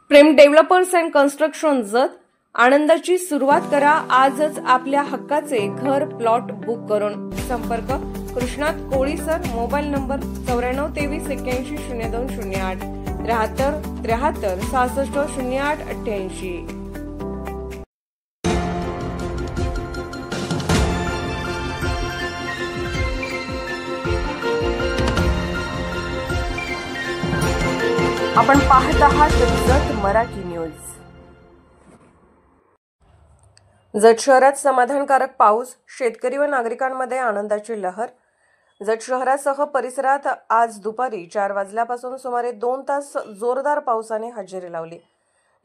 Prem developers and construction जत आनंदाची सुरुवात करा आजच आपल्या हक्काचे घर प्लॉट बुक करून। संपर्क कृष्णात कोळी सर, मोबाईल नंबर 9423810208 73 73 66 08 88। आपण पाहत आहात जत मराठी न्यूज। जत शहरात समाधानकारक पाऊस, शेतकरी व नागरिकांमध्ये आनंदाची लहर। जत शहरासह परिसरात आज दुपारी 4 वाजल्यापासून सुमारे 2 तास जोरदार पावसाने हजेरी लावली।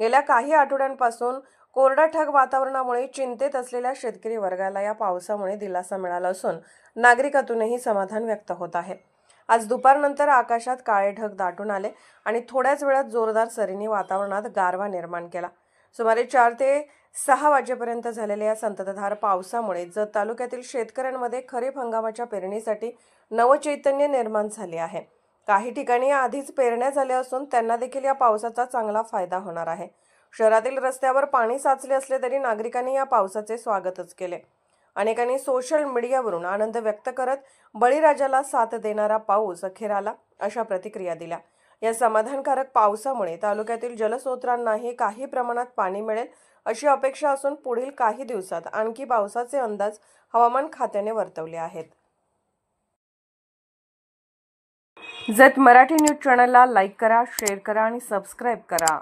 गेल्या काही आठवड्यांपासून कोरडाठाक वातावरणामुळे चिंतेत असलेल्या शेतकरी वर्गाला या पावसामुळे दिलासा मिळाला असून नागरिकातूनही समाधान व्यक्त होत आहे। आज दुपारनंतर आकाशात काळे ढग दाटून आले आणि थोड्याच वेळात जोरदार सरींनी वातावरणात गारवा निर्माण केला। सुमारे 4 ते 6 वाजेपर्यंत झालेल्या या संततधार पावसामुळे जत तालुक्यातील शेतकऱ्यांमध्ये खरीप हंगामाच्या पेरणीसाठी नवचैतन्य निर्माण झाले आहे। काही ठिकाणी आधीच पेरण्या झाल्या असून त्यांना देखील या पावसाचा चांगला फायदा होणार आहे। शहरातील रस्त्यावर पाणी साचले असले तरी नागरिकांनी या पावसाचे स्वागतच केले। अनेकांनी सोशल मीडियावरून आनंद व्यक्त करत बळीराजाला साथ देणारा पाऊस अखेर आला अशा प्रतिक्रिया दिल्या। या समाधानकारक पावसामुळे तालुक्यातील जलस्रोतांनाही काही प्रमाणात पाणी मिळेल अशी अपेक्षा असून पुढील काही दिवसात आणखी पावसाचे अंदाज हवामान खात्याने वर्तवले आहेत। जत मराठी न्यूज चॅनलला लाईक करा, शेअर करा आणि सबस्क्राईब करा।